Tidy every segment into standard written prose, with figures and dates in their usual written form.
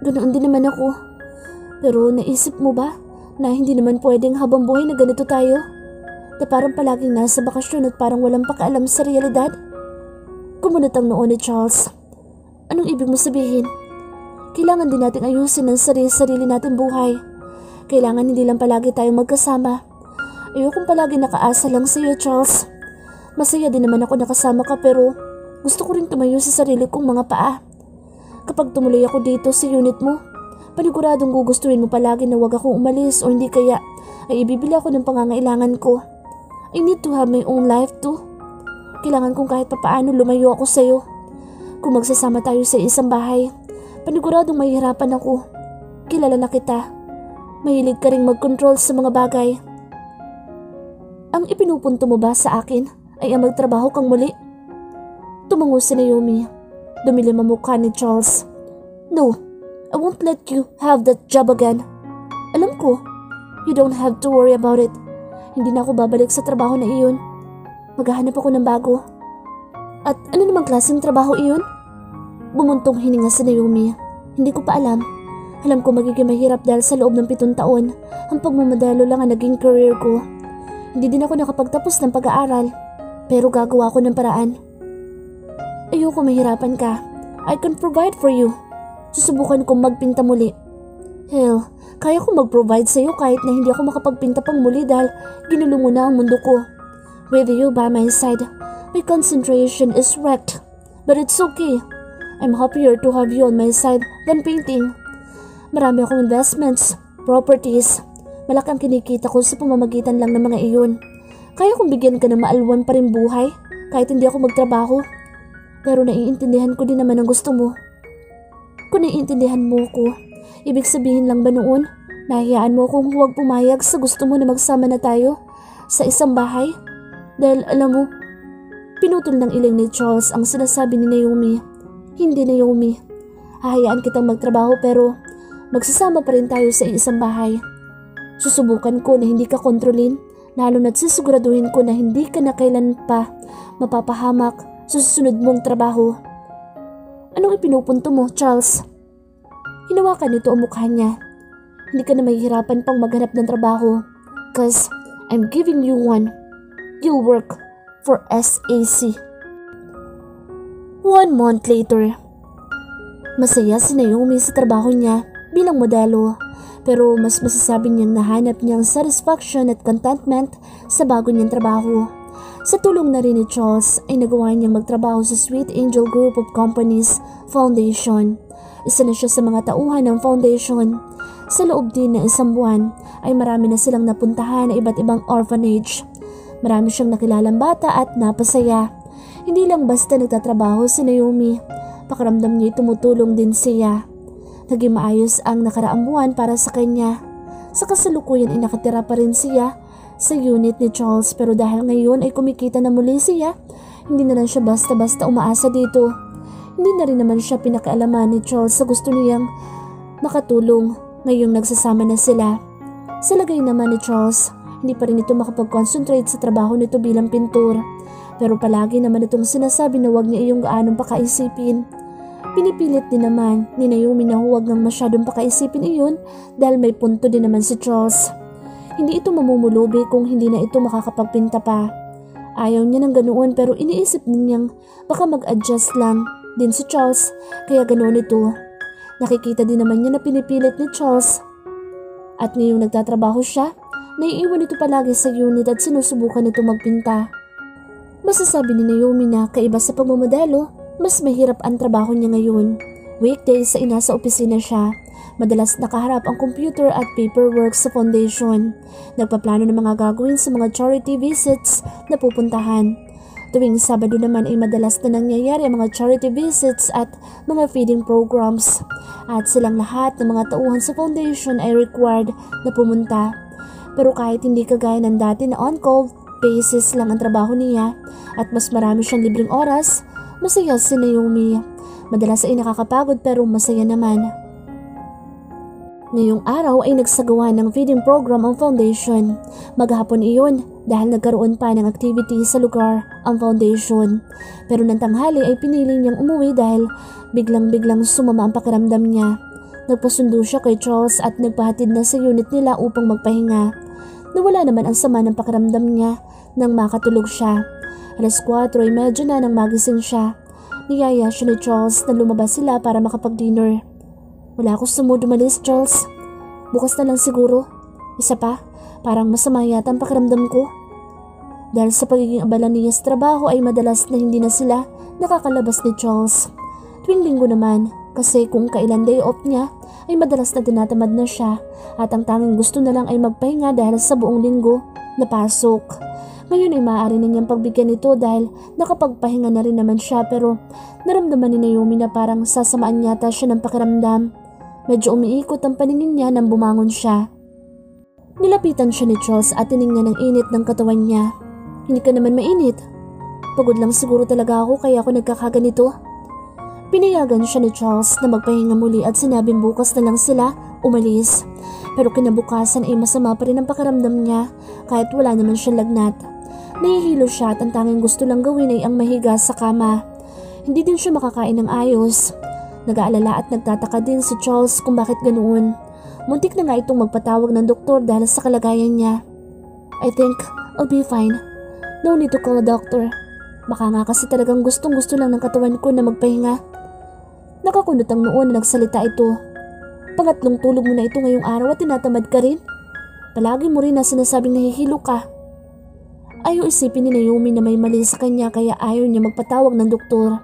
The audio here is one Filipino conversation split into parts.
Ganoon din naman ako. Pero naisip mo ba na hindi naman pwedeng habang buhay na ganito tayo? Na parang palaging nasa bakasyon at parang walang pakialam sa realidad? Kumunot ang noo ni Charles. Anong ibig mo sabihin? Kailangan din natin ayusin ang sarili natin buhay. Kailangan hindi lang palagi tayong magkasama. Ayokong palagi nakaasa lang sa iyo, Charles. Masaya din naman ako nakasama ka pero gusto ko rin tumayo sa sarili kong mga paa. Kapag tumuloy ako dito sa unit mo, paniguradong gugustuhin mo palagi na wag akong umalis o hindi kaya ay ibibili ako ng pangangailangan ko. I need to have my own life too. Kailangan kong kahit papaano lumayo ako sa iyo. Kung magsasama tayo sa isang bahay, paniguradong mahihirapan ako. Kilala na kita. Mahilig ka ring mag-control sa mga bagay. Ang ipinupunto mo ba sa akin ay ang magtrabaho kang muli? Tumango si Naomi. Dumilim ang mukha ni Charles. No, I won't let you have that job again. Alam ko, you don't have to worry about it. Hindi na ako babalik sa trabaho na iyon. Maghahanap ako ng bago. At ano namang klaseng trabaho iyon? Bumuntong hininga si Naomi. Hindi ko pa alam. Alam ko magiging mahirap dahil sa loob ng 7 taon, ang pagmamadalo lang ang naging career ko. Hindi din ako nakapagtapos ng pag-aaral, pero gagawa ko ng paraan. Ayoko mahirapan ka. I can provide for you. Susubukan kong magpinta muli. Hell, kaya kong mag-provide sa iyo kahit na hindi ako makapagpinta pang muli dahil ginulo mo na ang mundo ko. With you by my side, my concentration is wrecked. But it's okay. I'm happier to have you on my side than painting. Marami akong investments, properties. Malaki ang kinikita ko sa pamamagitan lang ng mga iyon. Kaya kong bigyan ka ng maalwan pa rin buhay kahit hindi ako magtrabaho. Pero naiintindihan ko din naman ang gusto mo. Kung naiintindihan mo ko, ibig sabihin lang ba noon, nahihiyaan mo akong huwag pumayag sa gusto mo na magsama na tayo sa isang bahay? Dahil alam mo, pinutol ng iling ni Charles ang sinasabi ni Naomi. Hindi Naomi, hahayaan kitang magtrabaho pero magsasama pa rin tayo sa isang bahay. Susubukan ko na hindi ka kontrolin, lalo na't sisiguraduhin ko na hindi ka na kailan pa mapapahamak sa susunod mong trabaho. Anong ipinupunto mo, Charles? Hinawakan nito ang mukha niya. Hindi ka na mahihirapan pang maghanap ng trabaho. Cause I'm giving you one. You'll work for SAC. 1 month later. Masaya si Naomi sa trabaho niya bilang modelo. Pero mas masasabi niyang nahanap niyang satisfaction at contentment sa bago niyang trabaho. Sa tulong na rin ni Charles ay nagawa niyang magtrabaho sa Sweet Angel Group of Companies Foundation. Isa na siya sa mga tauhan ng foundation. Sa loob din ng 1 buwan ay marami na silang napuntahan na iba't ibang orphanage. Marami siyang nakilalang bata at napasaya. Hindi lang basta nagtatrabaho si Naomi, pakiramdam niya tumutulong din siya. Naging maayos ang nakaraang buwan para sa kanya. Sa kasalukuyan ay nakatira pa rin siya sa unit ni Charles pero dahil ngayon ay kumikita na muli siya, hindi na lang siya basta-basta umaasa dito. Hindi na rin naman siya pinakialaman ni Charles sa gusto niyang makatulong ngayong nagsasama na sila. Sa lagay naman ni Charles, hindi pa rin ito makapag-concentrate sa trabaho nito bilang pintor. Pero palagi naman itong sinasabi na huwag niya iyong gaanong pakaisipin. Pinipilit din naman ni Naomi na huwag nang masyadong pakaisipin iyon dahil may punto din naman si Charles. Hindi ito mamumulubi kung hindi na ito makakapagpinta pa. Ayaw niya ng ganoon pero iniisip niyang baka mag-adjust lang din si Charles kaya ganoon ito. Nakikita din naman niya na pinipilit ni Charles. At ngayong nagtatrabaho siya, naiiwan ito palagi sa unit at sinusubukan ito magpinta. Masasabi ni Naomi na kaiba sa pagmamodelo, mas mahirap ang trabaho niya ngayon. Weekdays sa nasa opisina siya. Madalas nakaharap ang computer at paperwork sa foundation. Nagpaplano ng mga gagawin sa mga charity visits na pupuntahan. Tuwing Sabado naman ay madalas na nangyayari ang mga charity visits at mga feeding programs. At silang lahat ng mga tauhan sa foundation ay required na pumunta. Pero kahit hindi kagaya ng dati na on-call basis lang ang trabaho niya at mas marami siyang libreng oras, masaya si Naomi. Madalas ay nakakapagod pero masaya naman. Ngayong araw ay nagsagawa ng feeding program ang foundation. Maghapon iyon dahil nagkaroon pa ng activity sa lugar ang foundation. Pero nang tanghali ay pinili niyang umuwi dahil biglang-biglang sumama ang pakiramdam niya. Nagpasundo siya kay Charles at nagpahatid na sa unit nila upang magpahinga. Nawala naman ang sama ng pakiramdam niya nang makatulog siya. 4:30 na nang magising siya. Niyaya siya ni Charles na lumabas sila para makapag-dinner. Wala ako sa mood umalis, Charles. Bukas na lang siguro. Isa pa, parang masama yata ang pakiramdam ko. Dahil sa pagiging abala niya sa trabaho ay madalas na hindi na sila nakakalabas ni Charles. Tuwing linggo naman, kasi kung kailan day off niya ay madalas na tinatamad na siya at ang tanging gusto na lang ay magpahinga dahil sa buong linggo na pasok. Ngayon ay maaari na niyang pagbigyan ito dahil nakapagpahinga na rin naman siya, pero naramdaman ni Naomi na parang sasamaan yata siya ng pakiramdam. Medyo umiikot ang paningin niya nang bumangon siya. Nilapitan siya ni Charles at tiningnan ang init ng katawan niya. Hindi ka naman mainit. Pagod lang siguro talaga ako kaya ako nagkakaganito. Pinayagan siya ni Charles na magpahinga muli at sinabing bukas na lang sila umalis. Pero kinabukasan ay masama pa rin ang pakiramdam niya kahit wala naman siyang lagnat. Nahihilo siya at ang tanging gusto lang gawin ay ang mahiga sa kama. Hindi din siya makakain ng ayos. Nag-aalala at nagtataka din si Charles kung bakit ganoon. Muntik na nga itong magpatawag ng doktor dahil sa kalagayan niya. I think I'll be fine. No need to call a doctor. Baka nga kasi talagang gustong-gusto lang ng katawan ko na magpahinga. Nakakunot ang noon na nagsalita ito. Pangatlong tulog mo na ito ngayong araw at tinatamad ka rin. Palagi mo rin na sinasabing nahihilo ka. Ayaw isipin ni Naomi na may mali sa kanya kaya ayaw niya magpatawag ng doktor.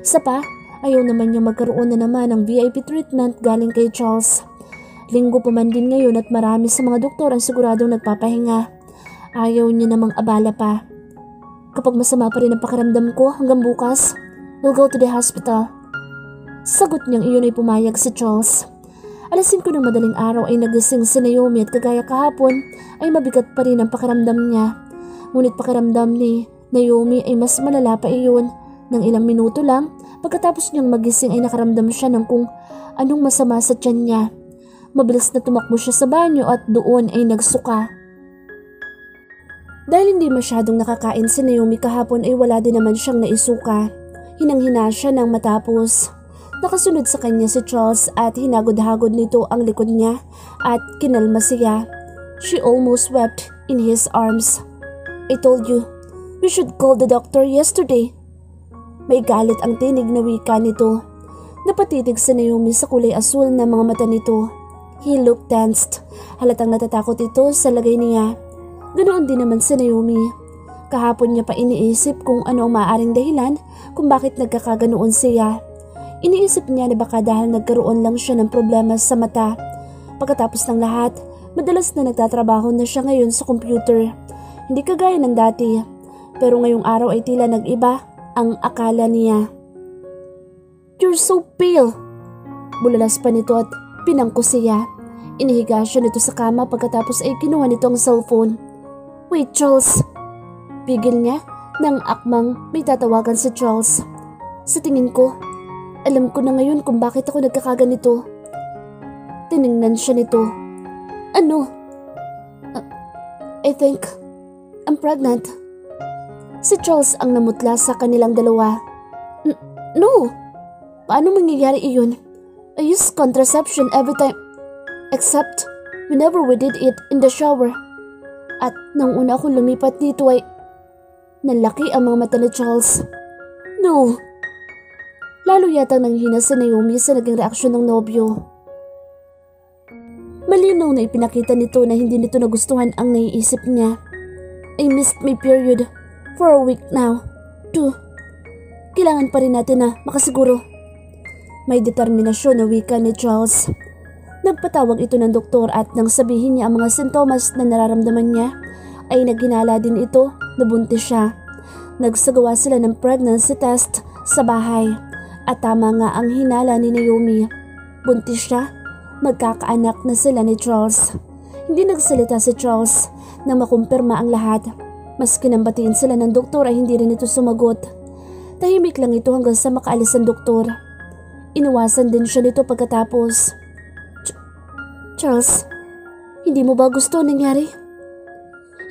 Isa pa, ayaw naman niya magkaroon na naman ng VIP treatment galing kay Charles. Linggo pa man din ngayon at marami sa mga doktor ang siguradong nagpapahinga. Ayaw niya namang abala pa. Kapag masama pa rin ang pakiramdam ko hanggang bukas, we'll go to the hospital. Sagot niyang iyon ay pumayag si Charles. 5:00 ng madaling araw ay nagising si Naomi at kagaya kahapon ay mabigat pa rin ang pakiramdam niya. Ngunit pakiramdam ni Naomi ay mas malala pa iyon. Nang ilang minuto lang, pagkatapos niyang magising ay nakaramdam siya ng kung anong masama sa tiyan niya. Mabilis na tumakbo siya sa banyo at doon ay nagsuka. Dahil hindi masyadong nakakain si Naomi kahapon ay wala din naman siyang naisuka. Hinang-hina siya nang matapos. Nakasunod sa kanya si Charles at hinagod-hagod nito ang likod niya at kinalma siya. She almost wept in his arms. I told you, we should call the doctor yesterday. May galit ang tinig na wika nito. Napatitig si Naomi sa kulay asul na mga mata nito. He looked tensed. Halatang natatakot ito sa lagay niya. Ganoon din naman si Naomi. Kahapon niya pa iniisip kung ano ang maaaring dahilan kung bakit nagkakaganoon siya. Iniisip niya na baka dahil nagkaroon lang siya ng problema sa mata. Pagkatapos ng lahat, madalas na nagtatrabaho na siya ngayon sa computer. Hindi kagaya ng dati, pero ngayong araw ay tila nag-iba ang akala niya. You're so pale! Bulalas pa nito at pinangko siya. Inihiga siya nito sa kama pagkatapos ay kinuha nito ang cellphone. Wait, Charles! Pigil niya nang akmang may tatawagan si Charles. Sa tingin ko, alam ko na ngayon kung bakit ako nagkakaganito. Tiningnan siya nito. Ano? I think I'm pregnant. Si Charles ang namutla sa kanilang dalawa. No! Paano mangyayari iyon? I use contraception every time. Except whenever we did it in the shower. At nang una akong lumipat dito ay nalaki ang mga mata ni Charles. No! Lalo yatang nanghina si Naomi sa naging reaksyon ng nobyo. Malinaw na ipinakita nito na hindi nito nagustuhan ang naiisip niya. I missed my period for a week now. 2. Kailangan pa rin natin na makasiguro. May determinasyon na wika ni Charles. Nagpatawag ito ng doktor at nang sabihin niya ang mga sintomas na nararamdaman niya, ay naghinala din ito na buntis siya. Nagsagawa sila ng pregnancy test sa bahay. At tama nga ang hinala ni Naomi. Buntis siya. Magkakaanak na sila ni Charles. Hindi nagsalita si Charles nang makumpirma ang lahat. Maski nang batiin sila ng doktor ay hindi rin ito sumagot. Tahimik lang ito hanggang sa makaalis ang doktor. Iniwasan din siya nito pagkatapos. Charles, hindi mo ba gusto nangyari?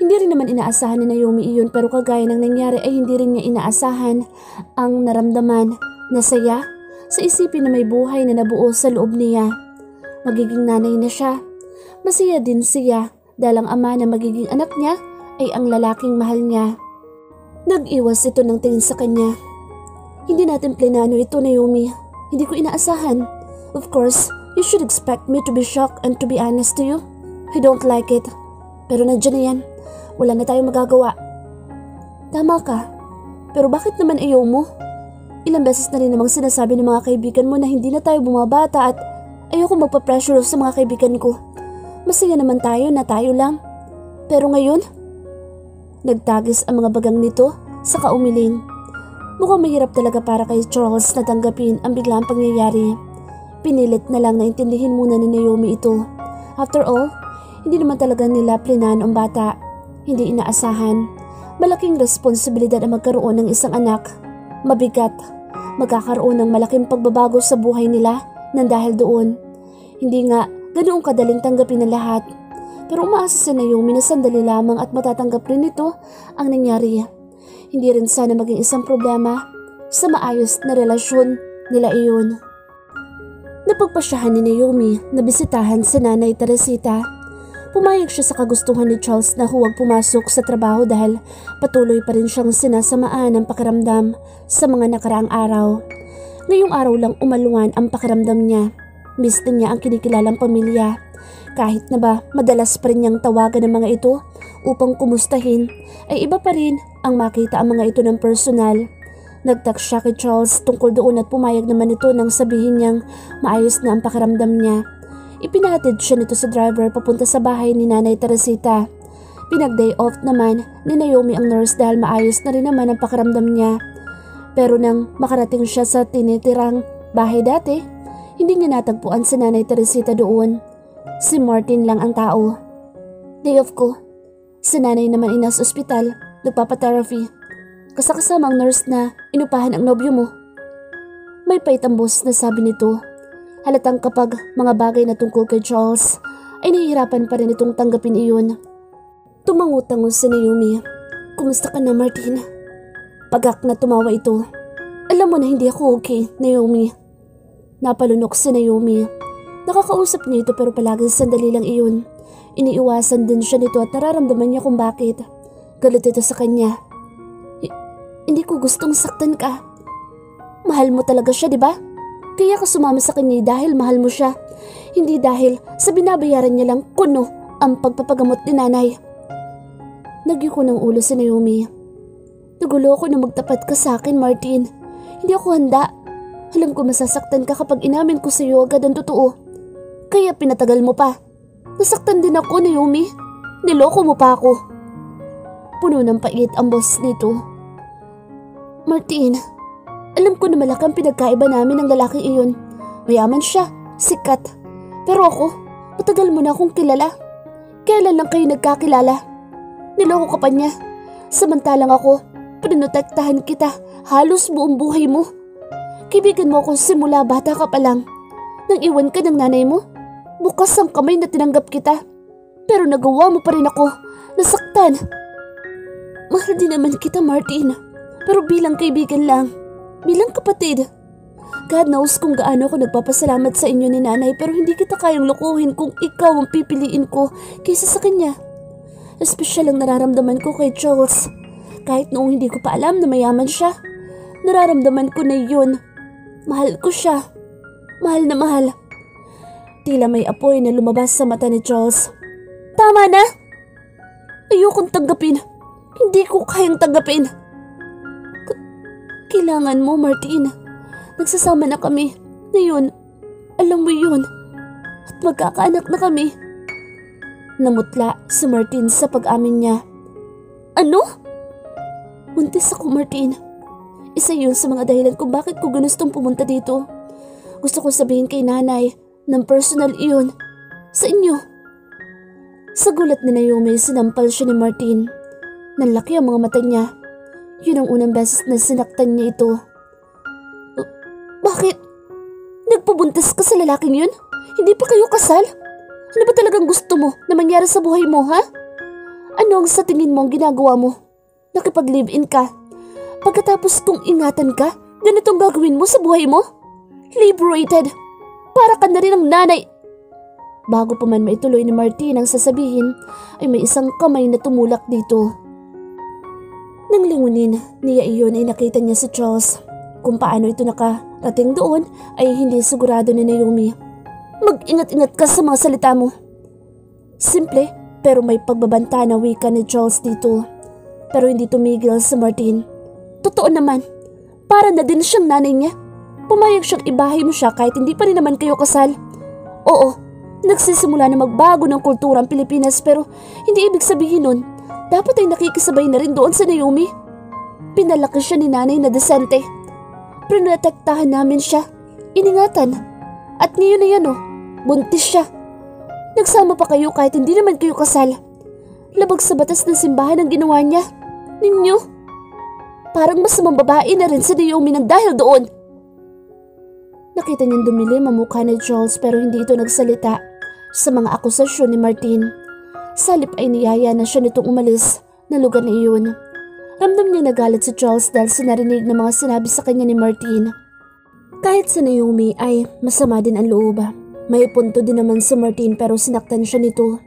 Hindi rin naman inaasahan ni Naomi iyon, pero kagaya ng nangyari ay hindi rin niya inaasahan ang naramdaman na saya sa isipin na may buhay na nabuo sa loob niya. Magiging nanay na siya. Masaya din siya dahil ang ama na magiging anak niya ay ang lalaking mahal niya. Nag-iwas ito ng tingin sa kanya. Hindi natin plinano ito, Naomi. Hindi ko inaasahan. Of course, you should expect me to be shocked and to be honest to you. I don't like it. Pero nandiyan na yan. Wala na tayong magagawa. Tama ka. Pero bakit naman ayaw mo? Ilang beses na rin namang sinasabi ng mga kaibigan mo na hindi na tayo bumabata at ayoko magpa-pressure sa mga kaibigan ko. Masaya naman tayo na tayo lang. Pero ngayon, nagtagis ang mga bagang nito sa kaumiling. Mukhang mahirap talaga para kay Charles na tanggapin ang biglang pangyayari. Pinilit na lang na intindihin muna ni Naomi ito. After all, hindi naman talaga nila plinan ang bata. Hindi inaasahan. Malaking responsibilidad ang magkaroon ng isang anak. Mabigat. Magkakaroon ng malaking pagbabago sa buhay nila nang dahil doon. Hindi nga ganoong kadaling tanggapin ng lahat. Pero umaasa si Naomi na sandali lamang at matatanggap rin ito ang nangyari. Hindi rin sana maging isang problema sa maayos na relasyon nila iyon. Napagpasyahan ni Naomi na bisitahan si Nanay Teresita. Pumayag siya sa kagustuhan ni Charles na huwag pumasok sa trabaho dahil patuloy pa rin siyang sinasamaan ng pakiramdam sa mga nakaraang araw. Ngayong araw lang umaluan ang pakiramdam niya. Miss din niya ang kinikilalang pamilya. Kahit na ba madalas pa rin niyang tawagan ng mga ito upang kumustahin, ay iba pa rin ang makita ang mga ito ng personal. Nagtext siya kay Charles tungkol doon at pumayag naman ito nang sabihin niyang maayos na ang pakiramdam niya. Ipinahatid siya nito sa driver papunta sa bahay ni Nanay Teresita. Pinag-day off naman ni Naomi ang nurse dahil maayos na rin naman ang pakiramdam niya. Pero nang makarating siya sa tinitirang bahay dati, hindi niya natagpuan si Nanay Teresita doon. Si Martin lang ang tao. Day off ko. Si nanay naman ay nasa ospital, nagpapatherapy. Kasakasama ang nurse na inupahan ang nobyo mo. May paitambos na sabi nito. Halatang kapag mga bagay na tungkol kay Charles ay nahihirapan pa rin itong tanggapin iyon. Tumangutangon si Naomi. Kumusta ka na, Martin? Pagak na tumawa ito. Alam mo na hindi ako okay, Naomi. Napalunok si Naomi. Nakakausap niya ito pero palaging sandali lang iyon. Iniiwasan din siya nito at nararamdaman niya kung bakit. Galit ito sa kanya. Hindi ko gustong saktan ka. Mahal mo talaga siya, di ba? Kaya ka sumama sa kanya dahil mahal mo siya. Hindi dahil sa binabayaran niya lang kuno ang pagpapagamot ni nanay. Nagyuko ng ulo si Naomi. Nagulo ako na magtapat ka sa akin, Martin. Hindi ako handa. Alam ko masasaktan ka kapag inamin ko sa iyo agad ang totoo. Kaya pinatagal mo pa. Nasaktan din ako, Naomi. Niloko mo pa ako. Puno ng pait ang boss nito. Martin, alam ko na malaki ang pinagkaiba namin ng lalaking iyon. Mayaman siya, sikat. Pero ako, matagal mo na akong kilala. Kailan lang kayo nagkakilala? Niloko ka pa niya. Samantalang ako, pinotektahan kita halos buong buhay mo. Kaibigan mo ako simula bata ka pa lang. Nang iwan ka ng nanay mo, bukas ang kamay na tinanggap kita. Pero nagawa mo pa rin ako. Nasaktan. Mahal din naman kita, Martin. Pero bilang kaibigan lang. Bilang kapatid. God knows kung gaano ako nagpapasalamat sa inyo ni nanay pero hindi kita kayang lokohin kung ikaw ang pipiliin ko kaysa sa kanya. Espesyal ang nararamdaman ko kay Charles. Kahit noong hindi ko pa alam na mayaman siya. Nararamdaman ko na yun. Mahal ko siya. Mahal na mahal. Tila may apoy na lumabas sa mata ni Charles. Tama na! Ayokong tanggapin. Hindi ko kayang tanggapin. Kailangan mo, Martin. Nagsasama na kami. Ngayon, alam mo yun. At magkakaanak na kami. Namutla si Martin sa pag-amin niya. Ano? Buntis ako, Martin. Isa yun sa mga dahilan kung bakit ko gustong pumunta dito. Gusto ko sabihin kay nanay ng personal iyon sa inyo. Sa gulat ni Naomi, sinampal siya ni Martin. Nanlaki ang mga mata niya. Yun ang unang beses na sinaktan niya ito. Bakit? Nagpabuntis ka sa lalaking yun? Hindi pa kayo kasal? Ano ba talagang gusto mo na mangyari sa buhay mo, ha? Ano ang sa tingin mo ang ginagawa mo? Nakipag-live-in ka. Pagkatapos kong ingatan ka, ganitong gagawin mo sa buhay mo? Liberated. Para ka na rin ang nanay. Bago pa man maituloy ni Martin ang sasabihin ay may isang kamay na tumulak dito. Nang lingunin niya iyon ay nakita niya si Charles. Kung paano ito nakarating doon ay hindi sigurado ni Naomi. Mag-ingat-ingat ka sa mga salita mo. Simple pero may pagbabanta na wika ni Charles dito. Pero hindi tumigil si Martin. Totoo naman, para na din siyang nanay niya. Pumayag siyang ibahay mo siya kahit hindi pa rin naman kayo kasal. Oo, nagsisimula na magbago ng kultura ang Pilipinas pero hindi ibig sabihin nun, dapat ay nakikisabay na rin doon sa Naomi. Pinalaki siya ni nanay na desente. Prinotektahan namin siya, iningatan. At ngayon na yan buntis siya. Nagsama pa kayo kahit hindi naman kayo kasal. Labag sa batas ng simbahan ang ginawa niya. Ninyo, parang masamang babae na rin si Naomi nang dahil doon. Nakita niyang dumilim ang mukha ni Charles pero hindi ito nagsalita sa mga akusasyon ni Martin. Salip ay niyaya na siya nitong umalis na lugar na iyon. Ramdam niya nagalit si Charles dahil sa narinig na mga sinabi sa kanya ni Martin. Kahit sa Naomi ay masama din ang loob. May punto din naman si Martin pero sinaktan siya nito.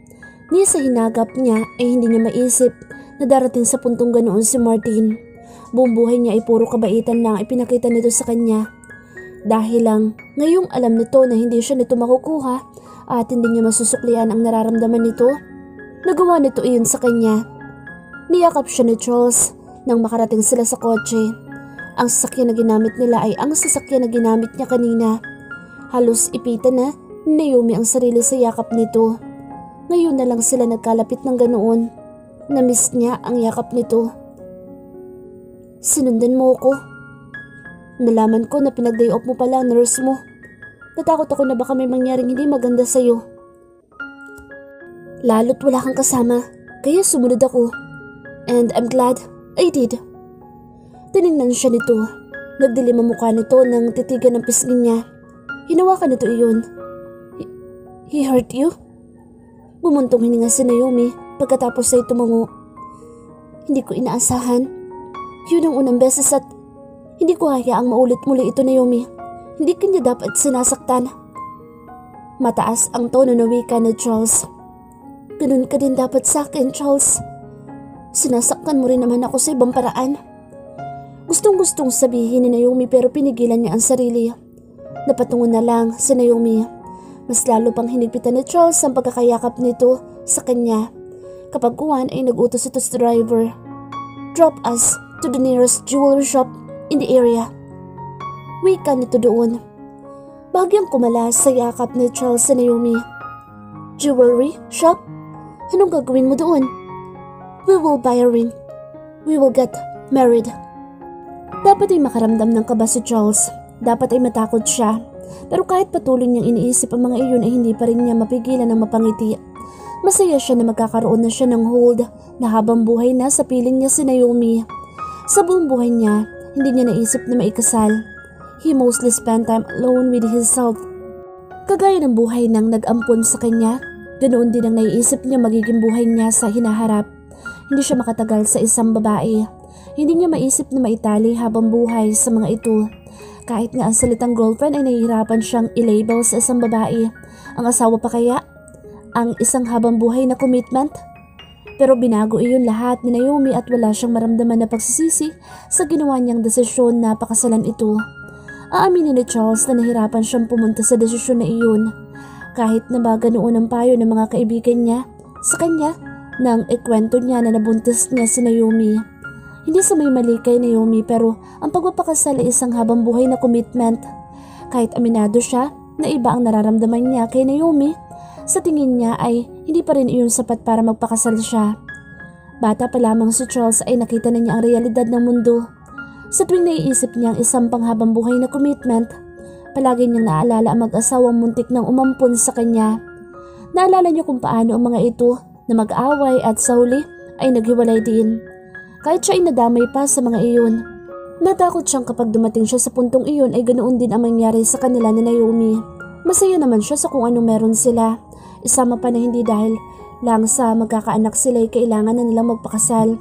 Niya sa hinagap niya ay hindi niya maisip na darating sa puntong ganoon si Martin. Buong buhay niya ay puro kabaitan lang ipinakita nito sa kanya. Dahil lang ngayong alam nito na hindi siya nito makukuha at hindi niya masusuklian ang nararamdaman nito, nagawa nito iyon sa kanya. Niyakap siya ni Charles nang makarating sila sa kotse. Ang sasakyan na ginamit nila ay ang sasakyan na ginamit niya kanina. Halos ipitan na Naomi ang sarili sa yakap nito. Ngayon na lang sila nagkalapit ng ganoon. Namiss niya ang yakap nito. Sinundan mo ko. Nalaman ko na pinag-day off mo pala ang nurse mo. Natakot ako na baka may mangyaring hindi maganda sa'yo. Lalo't wala kang kasama, kaya sumunod ako. And I'm glad I did. Tinignan siya nito. Nagdilim ang mukha nito nang titigan ng pisngi niya. Hinawakan nito iyon. He hurt you? Bumuntong hininga si Naomi pagkatapos ay tumango. Hindi ko inaasahan. Yun ang unang beses at hindi ko hayaang maulit muli ito, Naomi. Hindi kanya dapat sinasaktan. Mataas ang tono na wika ni Charles. Ganun ka din dapat sa akin, Charles. Sinasaktan mo rin naman ako sa ibang paraan. Gustong-gustong sabihin ni Naomi pero pinigilan niya ang sarili. Napatungo na lang si Naomi. Mas lalo pang hinigpitan ni Charles ang pagkakayakap nito sa kanya. Kapag kuwan ay nag-utos ito sa driver. Drop us to the nearest jewelry shop in the area. Wika nito doon. Bagyang kumalas sa yakap ni Charles sa Naomi. Jewelry shop? Anong gagawin mo doon? We will buy a ring. We will get married. Dapat ay makaramdam ng kaba si Charles. Dapat ay matakot siya. Pero kahit patuloy niyang iniisip ang mga iyon ay hindi pa rin niya mapigilan ng mapangiti. Masaya siya na magkakaroon na siya ng hold na habang buhay na sa piling niya si Naomi. Sa buong buhay niya, hindi niya naisip na maikasal. He mostly spent time alone with himself. Kagaya ng buhay nang nag-ampon sa kanya, ganoon din ang naiisip niya magiging buhay niya sa hinaharap. Hindi siya makatagal sa isang babae. Hindi niya maisip na maitali habang buhay sa mga ito. Kahit nga ang salitang girlfriend ay nahihirapan siyang i-label sa isang babae. Ang asawa pa kaya? Ang isang habang buhay na commitment? Pero binago iyon lahat ni Naomi at wala siyang maramdaman na pagsisisi sa ginawa niyang desisyon na pakasalan ito. Aaminin ni Charles na nahirapan siyang pumunta sa desisyon na iyon. Kahit na ba ganoon ang payo ng mga kaibigan niya sa kanya nang ikwento niya na nabuntis niya si Naomi. Hindi sa may mali kay Naomi pero ang pagpapakasal ay isang habang buhay na commitment. Kahit aminado siya na iba ang nararamdaman niya kay Naomi, sa tingin niya ay hindi pa rin iyon sapat para magpakasal siya. Bata pa lamang si Charles ay nakita na niya ang realidad ng mundo. Sa tuwing naiisip niya ang isang panghabang buhay na commitment, palagi niyang naalala ang mag-asawang muntik nang umampon sa kanya. Naalala niya kung paano ang mga ito na mag-away at sa huli ay naghiwalay din. Kahit siya ay nadamay pa sa mga iyon. Natakot siyang kapag dumating siya sa puntong iyon ay ganoon din ang mangyari sa kanila ni Naomi. Masaya naman siya sa kung anong meron sila. Isama pa na hindi dahil lang sa magkakaanak sila ay kailangan na nilang magpakasal.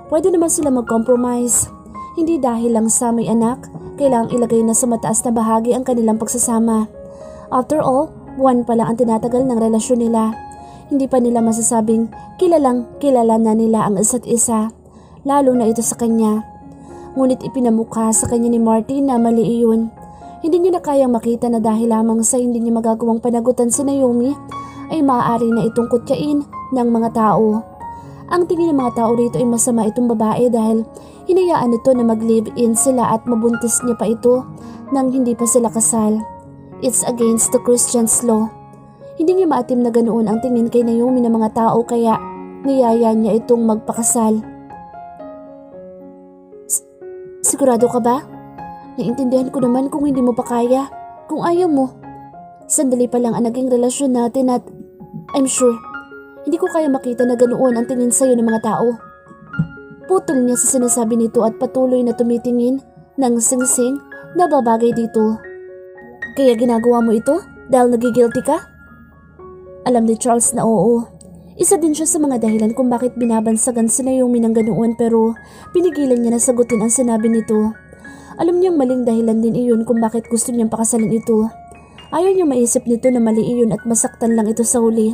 Pwede naman sila mag-compromise. Hindi dahil lang sa may anak, kailangang ilagay na sa mataas na bahagi ang kanilang pagsasama. After all, Buwan pa lang ang tinatagal ng relasyon nila. Hindi pa nila masasabing kilalang kilala na nila ang isa't isa, lalo na ito sa kanya. Ngunit ipinamukha sa kanya ni Martin na mali iyon. Hindi niya na kayang makita na dahil lamang sa hindi niya magagawang panagutan si Naomi ay maaari na itong kutyain ng mga tao. Ang tingin ng mga tao rito ay masama itong babae dahil hinayaan ito na mag-live-in sila at mabuntis niya pa ito nang hindi pa sila kasal. It's against the Christian's law. Hindi niya maatim na ganoon ang tingin kay Naomi ng mga tao kaya niyaya niya itong magpakasal. Sigurado ka ba? Naiintindihan ko naman kung hindi mo pa kaya. Kung ayaw mo. Sandali pa lang ang naging relasyon natin at I'm sure hindi ko kaya makita na ganoon ang tingin sa'yo ng mga tao. Putol niya sa sinasabi nito at patuloy na tumitingin ng singsing na babagay dito. Kaya ginagawa mo ito dahil nagigilty ka? Alam ni Charles na oo. Isa din siya sa mga dahilan kung bakit binabansagan si Naomi ng ganoon pero pinigilan niya na sagutin ang sinabi nito. Alam niyang maling dahilan din iyon kung bakit gusto niyang pakasalin ito. Ayaw niyang maisip nito na mali iyon at masaktan lang ito sa huli.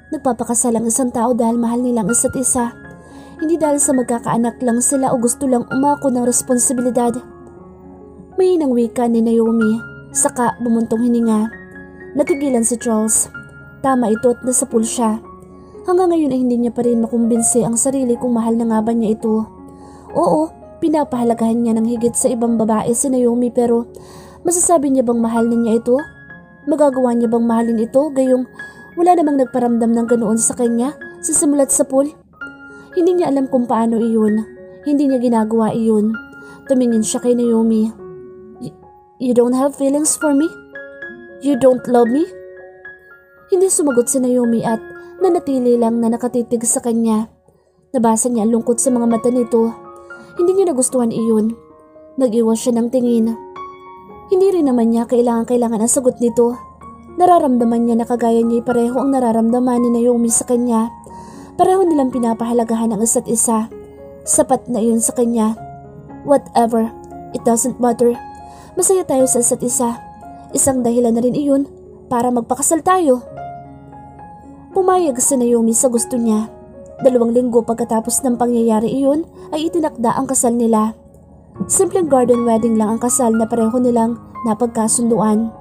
Nagpapakasal ang isang tao dahil mahal nilang isa't isa. Hindi dahil sa magkakaanak lang sila o gusto lang umako ng responsibilidad. Mahinang wika ni Naomi, saka bumuntong hininga. Natigilan si Charles. Tama ito at nasa pool siya. Hanggang ngayon ay hindi niya pa rin makumbinsi ang sarili kung mahal na nga ba niya ito. Oo, pinapahalagahan niya ng higit sa ibang babae si Naomi pero masasabi niya bang mahal na niya ito? Magagawa niya bang mahalin ito gayong wala namang nagparamdam ng ganoon sa kanya sa simulat sa pool? Hindi niya alam kung paano iyon. Hindi niya ginagawa iyon. Tumingin siya kay Naomi. You don't have feelings for me? You don't love me? Hindi sumagot si Naomi at nanatili lang na nakatitig sa kanya. Nabasa niya ang lungkot sa mga mata nito. Hindi niya nagustuhan iyon. Nag-iwas siya ng tingin. Hindi rin naman niya kailangan ang sagot nito. Nararamdaman niya na kagaya niya pareho ang nararamdaman ni Naomi sa kanya. Pareho nilang pinapahalagahan ang isa't isa. Sapat na iyon sa kanya. Whatever, it doesn't matter. Masaya tayo sa isa't isa. Isang dahilan na rin iyon para magpakasal tayo. Pumayag si Naomi sa gusto niya. 2 linggo pagkatapos ng pangyayari iyon ay itinakda ang kasal nila. Simpleng garden wedding lang ang kasal na pareho nilang napagkasunduan.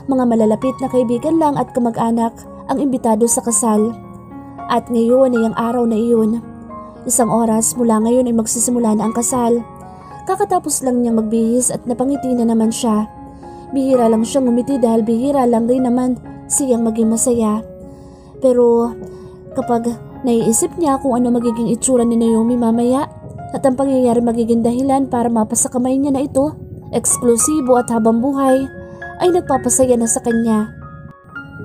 Mga malalapit na kaibigan lang at kamag-anak ang imbitado sa kasal. At ngayon ay ang araw na iyon. 1 oras mula ngayon ay magsisimula na ang kasal. Kakatapos lang niyang magbihis at napangiti na naman siya. Bihira lang siyang ngumiti dahil bihira lang rin naman siyang maging masaya. Pero kapag naiisip niya kung ano magiging itsura ni Naomi mamaya at ang pangyayari magiging dahilan para mapasa kamay niya na ito, eksklusibo at habang buhay, ay nagpapasaya na sa kanya.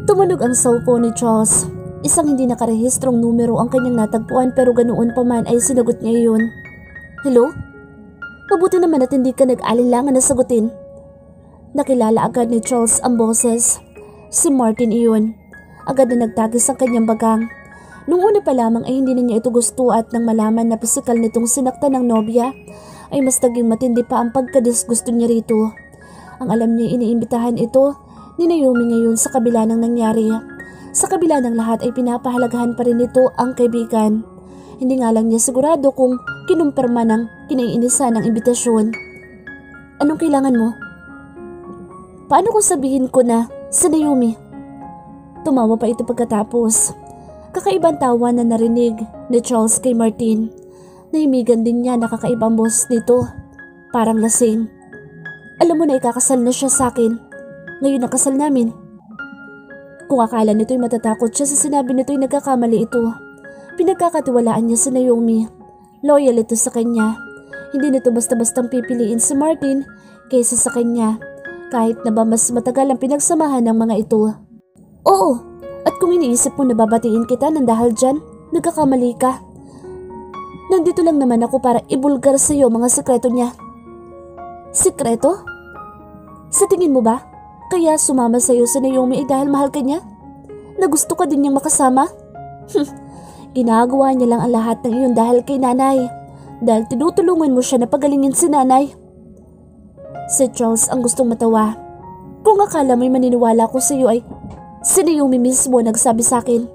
Tumunog ang cellphone ni Charles. Isang hindi nakarehistrong numero ang kanyang natagpuan pero ganoon pa man ay sinagot niya iyon. Hello? Mabuti naman at hindi ka nag-alinlangan na sagutin. Nakilala agad ni Charles ang boses. Si Martin iyon. Agad na nagtagis ang kanyang bagang. Nung una pa lamang ay hindi na niya ito gusto at nang malaman na pisikal nitong sinakta ng nobya, ay mas naging matindi pa ang pagkadisgusto niya rito. Ang alam niya iniimbitahan ito ni Naomi ngayon sa kabila ng nangyari. Sa kabila ng lahat ay pinapahalagahan pa rin nito ang kaibigan. Hindi nga lang niya sigurado kung kinumpirma ng kinaiinisan ng imbitasyon. Anong kailangan mo? Paano kung sabihin ko na si Naomi? Tumawa pa ito pagkatapos. Kakaibang tawa na narinig ni Charles kay Martin. Nahimigan din niya na kakaibang boses nito. Parang lasing. Alam mo na ikakasal na siya sa akin. Ngayon ang kasal namin. Kung akala nito'y matatakot siya sa sinabi nito'y nagkakamali ito. Pinagkakatiwalaan niya si Naomi. Loyal ito sa kanya. Hindi nito basta-bastang pipiliin si Martin kaysa sa kanya. Kahit na ba mas matagal ang pinagsamahan ng mga ito. Oo, at kung iniisip mo na babatiin kita ng dahil dyan, nagkakamali ka. Nandito lang naman ako para ibulgar sa iyo mga sekreto niya. Sekreto? Sa tingin mo ba, kaya sumama sa iyo si Naomi dahil mahal ka niya? Na gusto ka din niyang makasama? Ginagawa niya lang ang lahat ng iyon dahil kay nanay. Dahil tinutulungan mo siya na pagalingin si nanay. Si Charles ang gustong matawa. Kung akala mo'y maniniwala ko sa iyo ay si Naomi mismo nagsabi sa akin.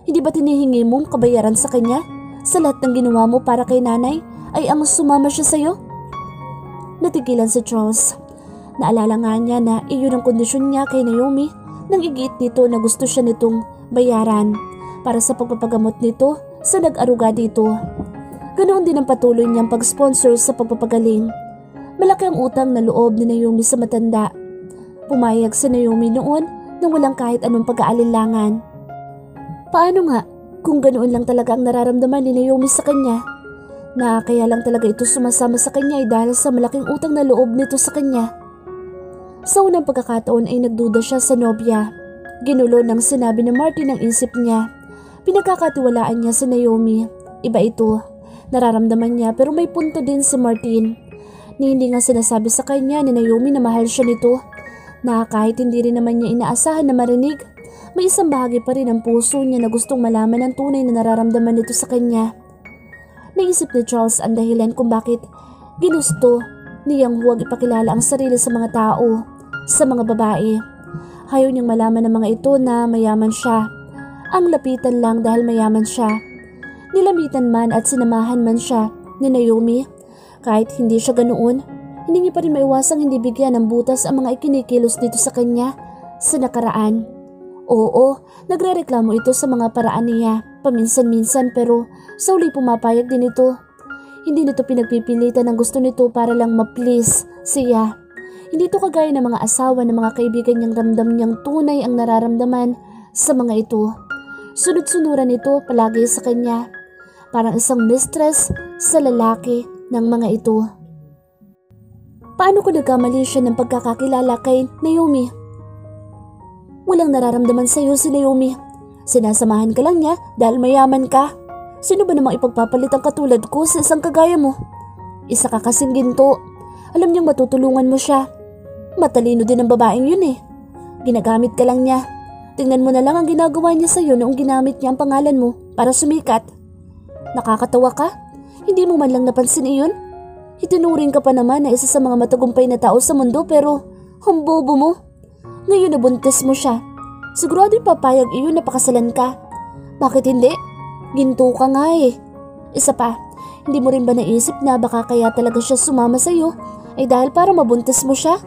Hindi ba tinihingi mong kabayaran sa kanya? Sa lahat ng ginawa mo para kay nanay ay ang sumama siya sa iyo? Natigilan si Charles. Naalala nga niya na iyon ang kondisyon niya kay Naomi nang igiit nito na gusto siya nitong bayaran para sa pagpapagamot nito sa nag-aruga dito. Ganoon din ang patuloy niyang pag-sponsor sa pagpapagaling. Malaki ang utang na loob ni Naomi sa matanda. Pumayag si Naomi noon nang walang kahit anong pag-aalinlangan. Paano nga kung ganoon lang talaga ang nararamdaman ni Naomi sa kanya? Na kaya lang talaga ito sumasama sa kanya ay dahil sa malaking utang na loob nito sa kanya. Sa unang pagkakataon ay nagduda siya sa nobya. Ginulo ng sinabi ni Martin ang isip niya. Pinagkakatiwalaan niya si Naomi. Iba ito. Nararamdaman niya pero may punto din si Martin. Ni hindi nga sinasabi sa kanya ni Naomi na mahal siya nito. Na kahit hindi rin naman niya inaasahan na marinig, may isang bahagi pa rin ang puso niya na gustong malaman ang tunay na nararamdaman nito sa kanya. Naisip ni Charles ang dahilan kung bakit ginusto niyang huwag ipakilala ang sarili sa mga tao, sa mga babae. Ayaw niyang malaman ng mga ito na mayaman siya. Ang lapitan lang dahil mayaman siya. Nilamitan man at sinamahan man siya ni Naomi. Kahit hindi siya ganoon, hindi niya pa rin maiwasang hindi bigyan ng butas ang mga ikinikilos nito sa kanya sa nakaraan. Oo, nagrereklamo ito sa mga paraan niya paminsan-minsan pero sa uli pumapayag din ito. Hindi nito pinagpipilitan ang gusto nito para lang ma-please siya. Hindi ito kagaya ng mga asawa ng mga kaibigan niyang ramdam niyang tunay ang nararamdaman sa mga ito. Sunod-sunuran ito palagi sa kanya. Parang isang mistress sa lalaki ng mga ito. Paano ko nagkamali siya ng pagkakakilala kay Naomi? Walang nararamdaman sa iyo si Naomi. Sinasamahan ka lang niya dahil mayaman ka. Sino ba namang ipagpapalit ang katulad ko sa isang kagaya mo? Isa ka kasing ginto. Alam niyang matutulungan mo siya. Matalino din ang babaeng yun eh. Ginagamit ka lang niya. Tingnan mo na lang ang ginagawa niya sa iyo noong ginamit niya ang pangalan mo para sumikat. Nakakatawa ka? Hindi mo man lang napansin iyon? Itinuring ka pa naman na isa sa mga matagumpay na tao sa mundo pero ang bobo mo. Ngayon nabuntis mo siya. Sigurado papayag iyon na pakasalan ka. Bakit hindi? Ginto ka nga eh. Isa pa, hindi mo rin ba naisip na baka kaya talaga siya sumama sa iyo ay dahil para mabuntis mo siya?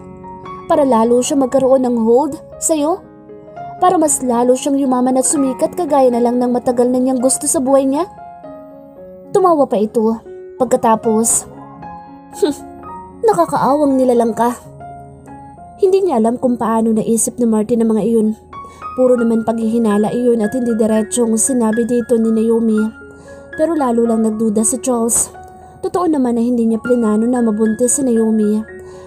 Para lalo siya magkaroon ng hold sa iyo? Para mas lalo siyang yumaman at sumikat kagaya na lang ng matagal na niyang gusto sa buhay niya? Tumawa pa ito. Pagkatapos, nakakaawang nilalang ka. Hindi niya alam kung paano naisip ni Martin ang mga iyon. Puro naman paghihinala iyon at hindi diretsyong sinabi dito ni Naomi. Pero lalo lang nagduda si Charles. Totoo naman na hindi niya plinano na mabuntis si Naomi.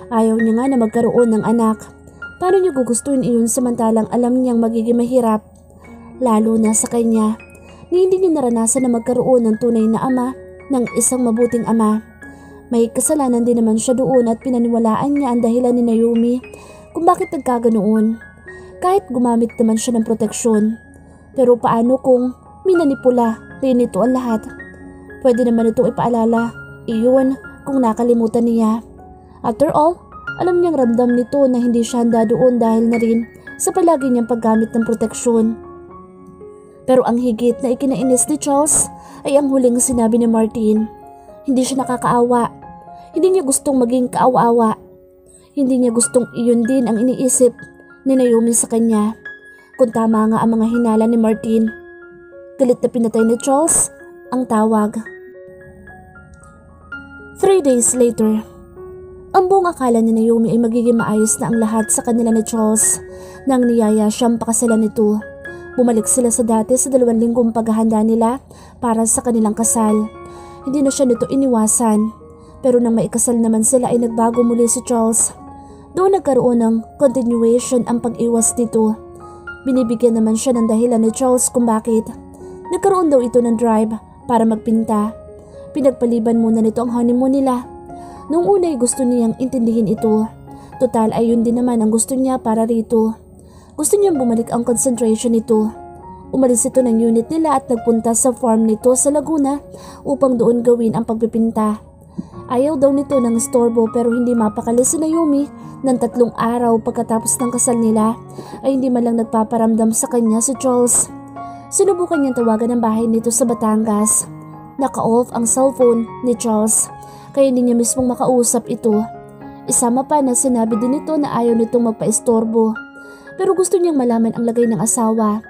Ayaw niya nga na magkaroon ng anak. Paano niya gugustuhin iyon samantalang alam niyang magiging mahirap? Lalo na sa kanya, na hindi niya naranasan na magkaroon ng tunay na ama ng isang mabuting ama. May kasalanan din naman siya doon at pinaniwalaan niya ang dahilan ni Naomi kung bakit nagkaganoon. Kahit gumamit naman siya ng proteksyon. Pero paano kung minanipula rin ito ang lahat? Pwede naman itong ipaalala. Iyon kung nakalimutan niya. After all, alam niyang ramdam nito na hindi siya handa doon dahil na rin sa palagi niyang paggamit ng proteksyon. Pero ang higit na ikinainis ni Charles ay ang huling sinabi ni Martin. Hindi siya nakakaawa. Hindi niya gustong maging kaawa-awa. Hindi niya gustong iyon din ang iniisip ni Naomi sa kanya. Kung tama nga ang mga hinala ni Martin. Galit na pinatay ni Charles ang tawag. 3 days later, ang buong akala ni Naomi ay magiging maayos na ang lahat sa kanila ni Charles nang niyaya siyang pakasalan nito. Bumalik sila sa dati sa 2 linggong paghahanda nila para sa kanilang kasal. Hindi na siya nito iniwasan. Pero nang maikasal naman sila ay nagbago muli si Charles. Doon nagkaroon ng continuation ang pag-iwas nito. Binibigyan naman siya ng dahilan ni Charles kung bakit. Nagkaroon daw ito ng drive para magpinta. Pinagpaliban muna nito ang honeymoon nila. Noong una ay gusto niyang intindihin ito. Total ay yun din naman ang gusto niya para rito. Gusto niyang bumalik ang concentration nito. Umalis ito ng unit nila at nagpunta sa farm nito sa Laguna upang doon gawin ang pagpipinta. Ayaw daw nito ng istorbo pero hindi mapakali si Naomi ng 3 araw pagkatapos ng kasal nila ay hindi man lang nagpaparamdam sa kanya si Charles. Sinubukan niyang tawagan ang bahay nito sa Batangas. Naka-off ang cellphone ni Charles kaya hindi niya mismong makausap ito. Isama pa na sinabi din nito na ayaw nitong magpa-istorbo pero gusto niyang malaman ang lagay ng asawa.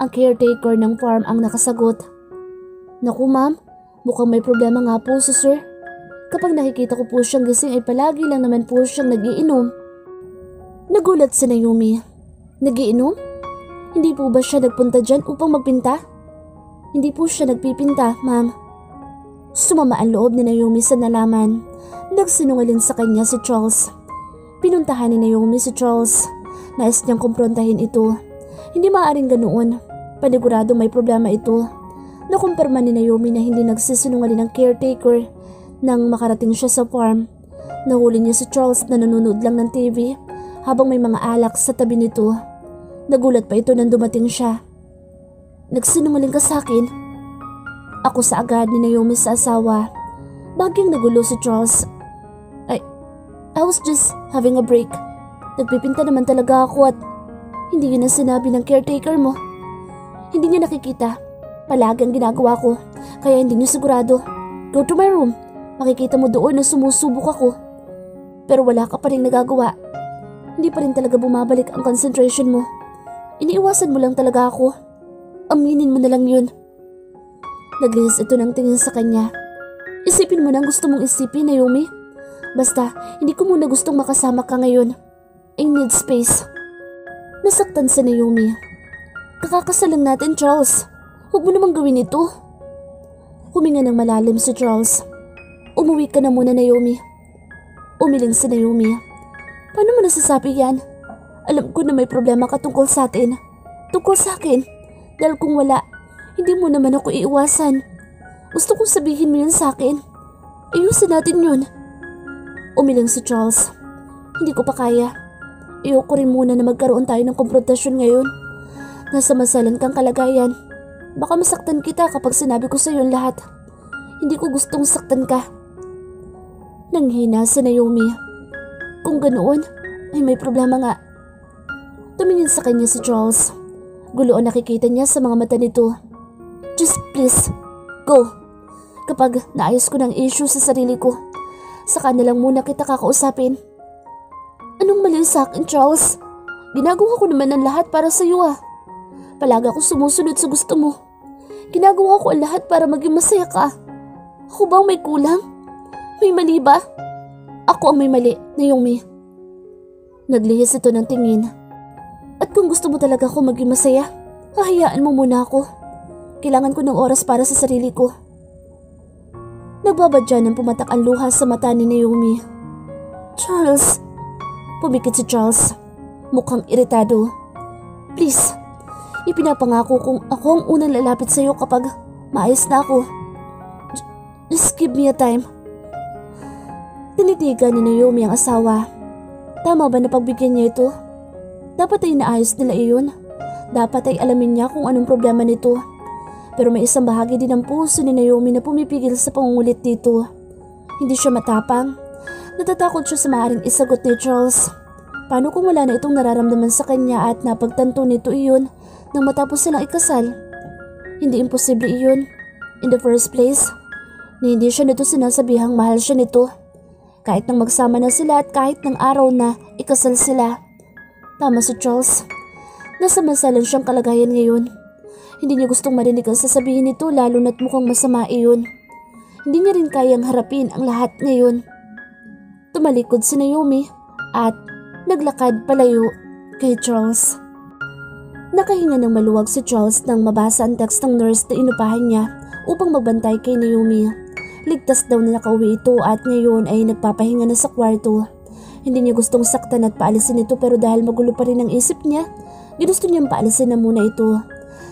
Ang caretaker ng farm ang nakasagot. Naku ma'am, mukhang may problema nga po si sir. Kapag nakikita ko po siyang gising ay palagi lang naman po siyang nagiinom. Nagulat si Naomi. Nagiinom? Hindi po ba siya nagpunta dyan upang magpinta? Hindi po siya nagpipinta, ma'am. Sumama ang loob ni Naomi sa nalaman. Nagsinungaling sa kanya si Charles. Pinuntahan ni Naomi si Charles. Nais niyang kumprontahin ito. Hindi maaaring ganoon. Paniguradong may problema ito. Nakumpirma ni Naomi na hindi nagsisinungaling ang caretaker nang makarating siya sa farm. Nahuli niya si Charles na nanonood lang ng TV habang may mga alak sa tabi nito. Nagulat pa ito nang dumating siya. Nagsinungaling ka sa akin? Ako sa agad ni Naomi sa asawa. Bagyang nagulo si Charles. I was just having a break. Nagpipinta naman talaga ako at hindi yun ang sinabi ng caretaker mo. Hindi niya nakikita. Palagi ang ginagawa ko kaya hindi niya sigurado. Go to my room. Makikita mo doon na sumusubok ako. Pero wala ka pa rin nagagawa. Hindi pa rin talaga bumabalik ang concentration mo. Iniiwasan mo lang talaga ako. Aminin mo na lang yun. Naglihis ito ng tingin sa kanya. Isipin mo na ang gusto mong isipin, Naomi. Basta, hindi ko muna gustong makasama ka ngayon. I need space. Nasaktan si Naomi. Kakakasal lang natin, Charles. Huwag mo namang gawin ito. Huminga ng malalim si Charles. Umuwi ka na muna, Naomi. Umiling si Naomi. Paano mo nasasabi yan? Alam ko na may problema ka tungkol sa atin. Tungkol sa akin. Dahil kung wala, hindi mo naman ako iiwasan. Gusto kong sabihin mo yun sa akin. Ayusin natin yun. Umiling si Charles. Hindi ko pa kaya. Ayoko rin muna na magkaroon tayo ng konfrontasyon ngayon. Nasa masalan kang kalagayan. Baka masaktan kita kapag sinabi ko sa iyo lahat. Hindi ko gustong saktan ka. Nanghina si Naomi. Kung ganoon, ay may problema nga. Tumingin sa kanya si Charles. Gulo ang nakikita niya sa mga mata nito. Just please, go. Kapag naayos ko ng issue sa sarili ko, saka na lang muna kita kakausapin. Anong mali sa akin, Charles? Ginagawa ko naman ang lahat para sa iyo ah. Palagi ako sumusunod sa gusto mo. Ginagawa ko ang lahat para maging masaya ka. Ako bang may kulang? May mali ba? Ako ang may mali, Naomi. Naglihis ito ng tingin. At kung gusto mo talaga ako maging masaya, hahayaan mo muna ako. Kailangan ko ng oras para sa sarili ko. Nagbabadya ng pumatak ang luha sa mata ni Naomi. Charles. Pumikit si Charles. Mukhang iritado. Please, ipinapangako kong ako ang unang lalapit sa iyo kapag maayos na ako. Just give me a time. Tinitigan ni Naomi ang asawa. Tama ba na pagbigyan niya ito? Dapat ay naayos nila iyon. Dapat ay alamin niya kung anong problema nito. Pero may isang bahagi din ng puso ni Naomi na pumipigil sa pangungulit dito. Hindi siya matapang. Natatakot siya sa maaaring isagot ni Charles. Paano kung wala na itong nararamdaman sa kanya at napagtanto nito iyon nang matapos silang ikasal? Hindi imposible iyon. In the first place, na hindi siya nito sinasabihang mahal siya nito. Kahit nang magsama na sila at kahit nang araw na ikasal sila. Tama si Charles. Nasa masalan siyang kalagayan ngayon. Hindi niya gustong marinig ang sasabihin nito lalo na't mukhang masama iyon. Hindi niya rin kayang harapin ang lahat ngayon. Tumalikod si Naomi at naglakad palayo kay Charles. Nakahinga ng maluwag si Charles nang mabasa ang text ng nurse na inupahan niya upang magbantay kay Naomi. Ligtas daw na nakauwi ito at ngayon ay nagpapahinga na sa kwarto. Hindi niya gustong saktan at paalisin ito pero dahil magulo pa rin ang isip niya, ginusto niyang paalisin na muna ito.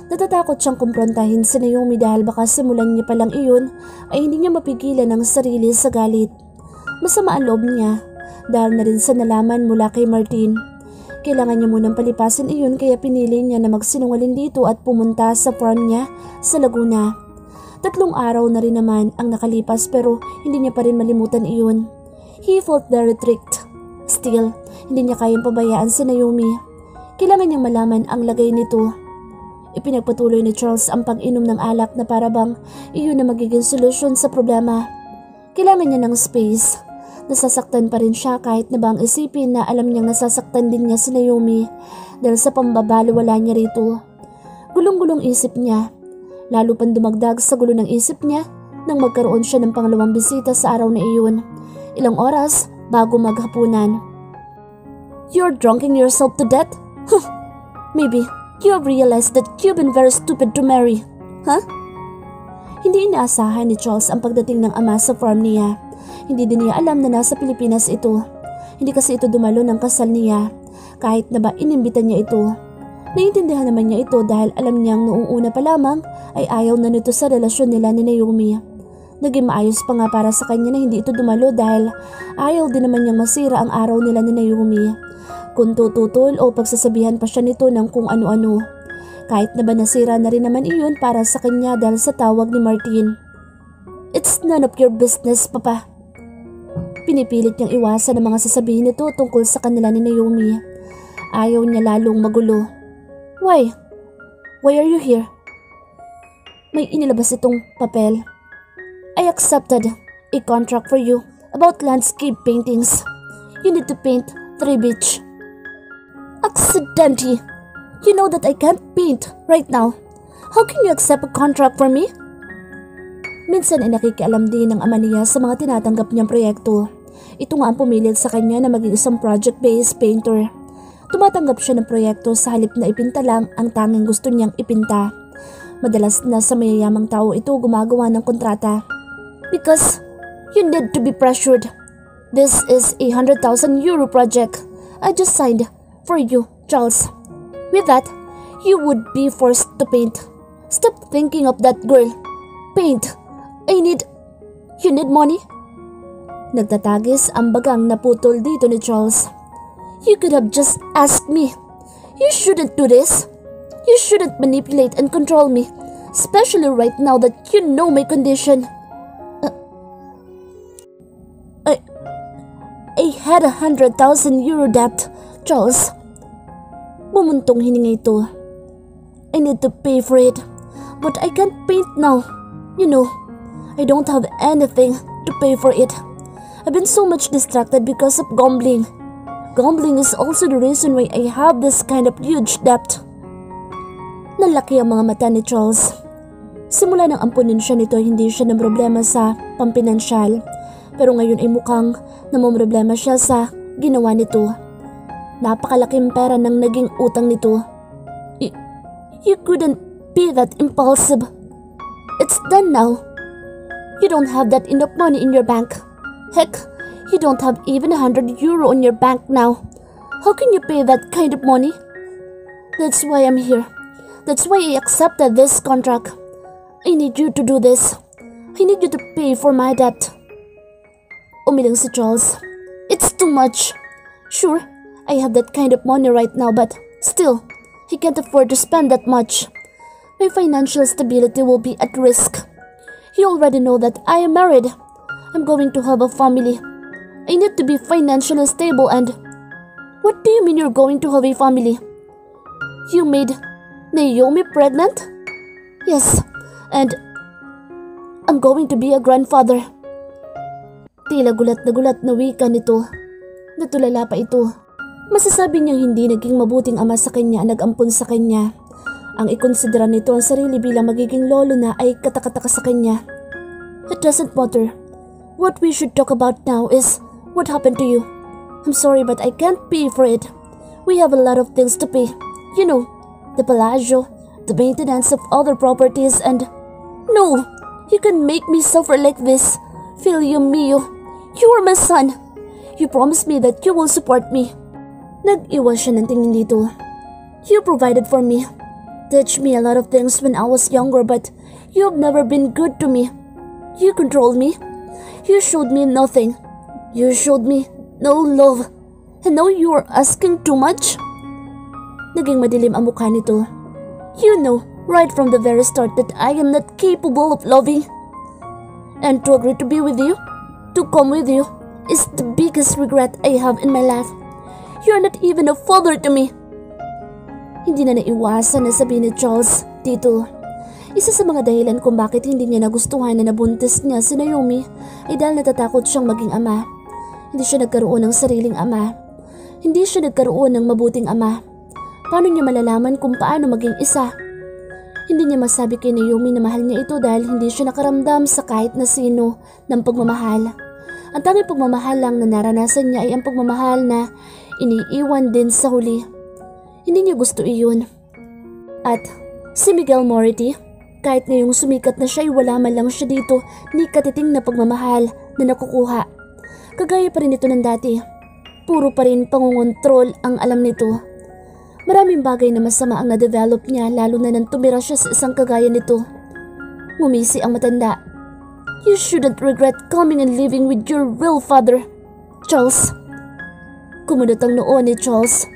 Natatakot siyang kumprontahin si Naomi dahil baka simulan niya palang iyon ay hindi niya mapigilan ang sarili sa galit. Masama ang loob niya dahil na rin sa nalaman mula kay Martin. Kailangan niya munang palipasin iyon kaya pinili niya na magsinungaling dito at pumunta sa farm niya sa Laguna. 3 araw na rin naman ang nakalipas pero hindi niya pa rin malimutan iyon. He felt very tricked. Still, hindi niya kayang pabayaan si Naomi. Kailangan niyang malaman ang lagay nito. Ipinagpatuloy ni Charles ang pag-inom ng alak na parabang iyon na magiging solusyon sa problema. Kailangan niya ng space. Nasasaktan pa rin siya kahit na ba ang isipin na alam niyang nasasaktan din niya si Naomi dahil sa pambabaliwala niya rito. Gulong-gulong isip niya. Lalo pang dumagdag sa gulo ng isip niya nang magkaroon siya ng pangalawang bisita sa araw na iyon. Ilang oras bago maghapunan. You're drunking yourself to death? Maybe you have realized that you've been very stupid to marry. Huh? Hindi inaasahan ni Charles ang pagdating ng ama sa farm niya. Hindi din niya alam na nasa Pilipinas ito. Hindi kasi ito dumalo ng kasal niya. Kahit na ba inimbitan niya ito. Naiintindihan naman niya ito dahil alam niyang noong una pa lamang ay ayaw na nito sa relasyon nila ni Naomi. Naging maayos pa nga para sa kanya na hindi ito dumalo dahil ayaw din naman niyang masira ang araw nila ni Naomi. Kung tututol o pagsasabihan pa siya nito ng kung ano-ano. Kahit na ba nasira na rin naman iyon para sa kanya dahil sa tawag ni Martin. It's none of your business, Papa. Pinipilit niyang iwasan ang mga sasabihin nito tungkol sa kanila ni Naomi. Ayaw niya lalong magulo. Why? Why are you here? May inilabas itong papel. I accepted a contract for you about landscape paintings. You need to paint 3 beach. Accidentally. You know that I can't paint right now. How can you accept a contract for me? Minsan ay nakikialam din ng ama niya sa mga tinatanggap niyang proyekto. Ito nga ang pumilit sa kanya na maging isang project-based painter. Tumatanggap siya ng proyekto sa halip na ipinta lang ang tanging gusto niyang ipinta. Madalas na sa mayayamang tao ito gumagawa ng kontrata. Because you need to be pressured. This is a 100,000 euro project I just signed for you, Charles. With that, you would be forced to paint. Stop thinking of that girl. Paint. You need money? Nagtatagis ang bagang naputol dito ni Charles. You could have just asked me. You shouldn't do this. You shouldn't manipulate and control me, especially right now that you know my condition. I had 100,000 euro debt, Charles. Bumuntong hininga ito. I need to pay for it, but I can't paint now. You know, I don't have anything to pay for it. I've been so much distracted because of gambling. Gambling is also the reason why I have this kind of huge debt. Nalaki ang mga mata ni Charles. Simula nang ampunin siya nito, hindi siya ng problema sa pampinansyal. Pero ngayon ay mukhang namumroblema siya sa ginawa nito. Napakalaking pera nang naging utang nito. You couldn't be that impulsive. It's done now. You don't have that enough money in your bank. Heck, you don't have even 100 euro in your bank now. How can you pay that kind of money? That's why I'm here. That's why I accepted this contract. I need you to do this. I need you to pay for my debt. Umiling si Charles. It's too much. Sure, I have that kind of money right now, but still, he can't afford to spend that much. My financial stability will be at risk. You already know that I am married. I'm going to have a family. I need to be financially stable and... What do you mean you're going to have a family? You made Naomi pregnant? Yes, and I'm going to be a grandfather. Tila gulat na wika nito. Natulala pa ito. Masasabi niyang hindi naging mabuting ama sa kanya ang nag-ampun sa kanya. Ang ikonsidera nito ang sarili bilang magiging lolo na ay katakataka sa kanya. It doesn't matter. What we should talk about now is what happened to you. I'm sorry but I can't pay for it. We have a lot of things to pay. You know, the Palazzo, the maintenance of other properties and... No! You can make me suffer like this. Filio mio. You are my son. You promised me that you will support me. Nag-iwas siya ng tingin dito. You provided for me. Teach me a lot of things when I was younger but you have never been good to me. You controlled me. You showed me nothing. You showed me no love. And now you are asking too much? Naging madilim ang mukha nito. You know right from the very start that I am not capable of loving. And to agree to be with you, to come with you, is the biggest regret I have in my life. You are not even a father to me. Hindi na naiwasan na sabihin ni Charles dito. Isa sa mga dahilan kung bakit hindi niya nagustuhan na nabuntis niya si Naomi ay dahil natatakot siyang maging ama. Hindi siya nagkaroon ng sariling ama. Hindi siya nagkaroon ng mabuting ama. Paano niya malalaman kung paano maging isa? Hindi niya masabi kay Naomi na mahal niya ito dahil hindi siya nakaramdam sa kahit na sino ng pagmamahal. Ang tanging pagmamahal lang na naranasan niya ay ang pagmamahal na iniiwan din sa huli. Hindi niya gusto iyon. At si Miguel Moretti, kahit ngayong sumikat na siya ay wala man lang siya dito ni katiting na pagmamahal na nakukuha. Kagaya pa rin ito ng dati. Puro pa rin pangungontrol ang alam nito. Maraming bagay na masama ang na-develop niya lalo na nang tumira siya sa isang kagaya nito. Ngumisi ang matanda. You shouldn't regret coming and living with your real father, Charles. Kumunot ang noo ni Charles.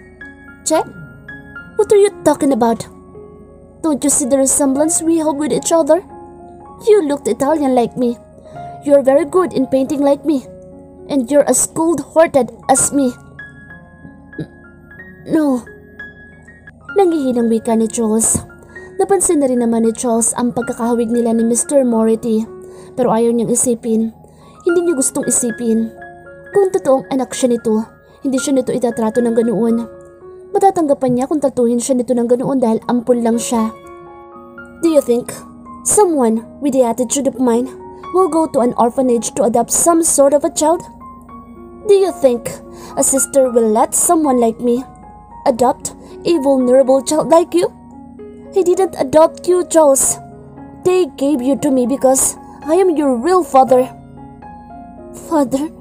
Che? What are you talking about? Don't you see the resemblance we have with each other? You looked Italian like me. You're very good in painting like me. And you're as cold-hearted as me. No. Nangihinang wika ni Charles. Napansin na rin naman ni Charles ang pagkakahawig nila ni Mr. Moretti. Pero ayaw niyang isipin. Hindi niya gustong isipin. Kung totoong anak siya nito, hindi siya nito itatrato ng ganoon. Matatanggapan niya kung tatuhin siya nito ng ganoon dahil ampul lang siya. Do you think someone with the attitude of mine will go to an orphanage to adopt some sort of a child? Do you think a sister will let someone like me adopt a vulnerable child like you? I didn't adopt you, Charles. They gave you to me because I am your real father. Father?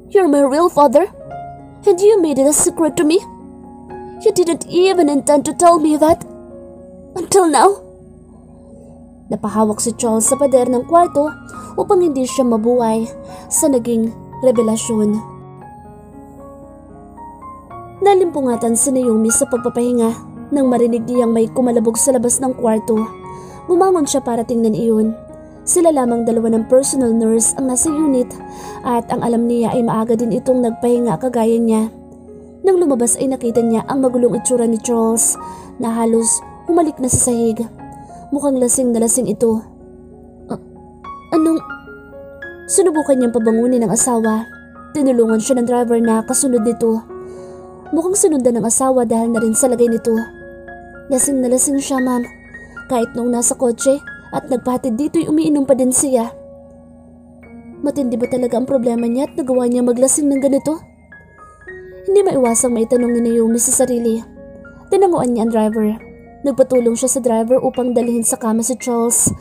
You're my real father? And you made it a secret to me? You didn't even intend to tell me that. Until now. Napahawak si Charles sa pader ng kwarto upang hindi siya mabuhay sa naging revelasyon. Nalimpungatan si Naomi sa pagpapahinga nang marinig niyang may kumalabog sa labas ng kwarto. Bumangon siya para tingnan iyon. Sila lamang dalawa ng personal nurse ang nasa unit at ang alam niya ay maaga din itong nagpahinga kagaya niya. Nang lumabas ay nakita niya ang magulong itsura ni Charles na halos humalik na sa sahig. Mukhang lasing na lasing ito. Anong? Sinubukan niyang pabangunin ng asawa. Tinulungan siya ng driver na kasunod nito. Mukhang sinundan ng asawa dahil na rin sa lagay nito. Lasing na lasing siya, ma'am. Kahit nung nasa kotse at nagpahatid dito'y umiinom pa din siya. Matindi ba talaga ang problema niya at nagawa niya maglasing ng ganito? Hindi maiwasang maitanong ni Naomi sa sarili. Tinanguan niya ang driver. Nagpatulong siya sa driver upang dalhin sa kama si Charles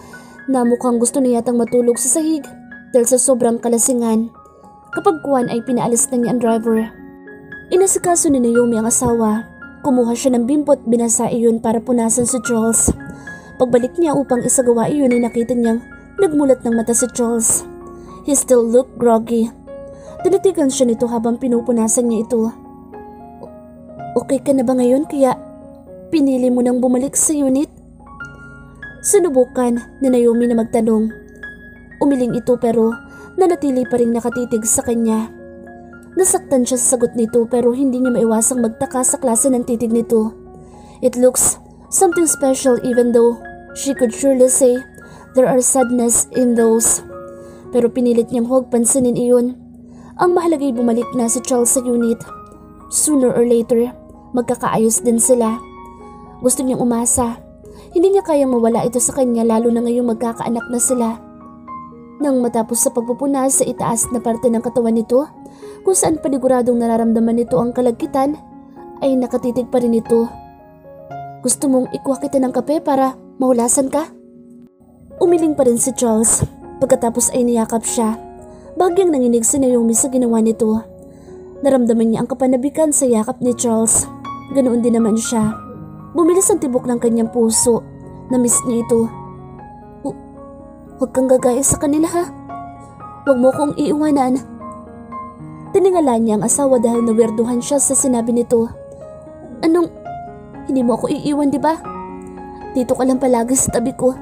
na mukhang gusto niya yatang matulog sa sahig dahil sa sobrang kalasingan. Kapag kuwan ay pinaalis na niya ang driver. Inasikaso ni Naomi ang asawa. Kumuha siya ng bimpot, binasa iyon para punasan si Charles. Pagbalik niya upang isagawa iyon ay nakita niyang nagmulat ng mata si Charles. He still looked groggy. Tinitigan siya nito habang pinupunasan niya ito. Okay ka na ba ngayon kaya pinili mo nang bumalik sa unit? Sinubukan ni Naomi na magtanong. Umiling ito pero nanatili pa rin nakatitig sa kanya. Nasaktan siya sa sagot nito pero hindi niya maiwasang magtaka sa klase ng titig nito. It looks something special even though she could surely say there are sadness in those. Pero pinilit niyang huwag pansinin iyon. Ang mahalagay bumalik na si Charles sa unit. Sooner or later, magkakaayos din sila. Gusto niyang umasa. Hindi niya kayang mawala ito sa kanya lalo na ngayong magkakaanak na sila. Nang matapos sa pagpupunas sa itaas na parte ng katawan nito, kung saan paniguradong nararamdaman nito ang kalagkitan, ay nakatitig pa rin ito. Gusto mong ikuha kita ng kape para mahulasan ka? Umiling pa rin si Charles. Pagkatapos ay niyakap siya. Bagyang nanginig si Naomi sa ginawa nito. Naramdaman niya ang kapanabikan sa yakap ni Charles. Ganoon din naman siya. Bumilis ang tibok ng kanyang puso. Na-miss niya ito. Huwag kang gagaya sa kanila ha. Huwag mo kong iiwanan. Tiningala niya ang asawa dahil nawerduhan siya sa sinabi nito. Anong? Hindi mo ako iiwan, di ba? Dito ka lang palagi sa tabi ko.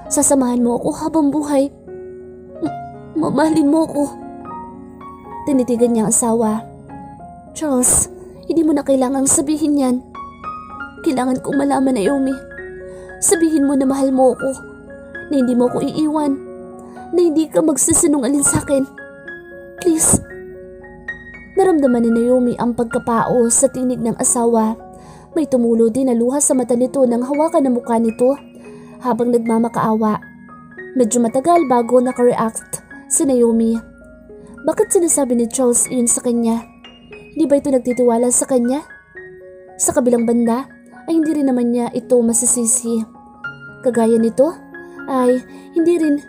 Sasamahan mo ako habang buhay. Mamahalin mo ako. Tinitigan niya ang asawa. Charles, hindi mo na kailangang sabihin yan. Kailangan kong malaman, Naomi. Sabihin mo na mahal mo ako, na hindi mo ako iiwan, na hindi ka magsisinungaling sa akin. Please. Naramdaman ni Naomi ang pagkapao sa tinig ng asawa. May tumulo din na luha sa mata nito nang hawakan ang mukha nito habang nagmamakaawa. Medyo matagal bago nakareact si Naomi. Bakit sinasabi ni Charles iyon sa kanya? Hindi ba ito nagtitiwala sa kanya? Sa kabilang banda ay hindi rin naman niya ito masisisi. Kagaya nito ay hindi rin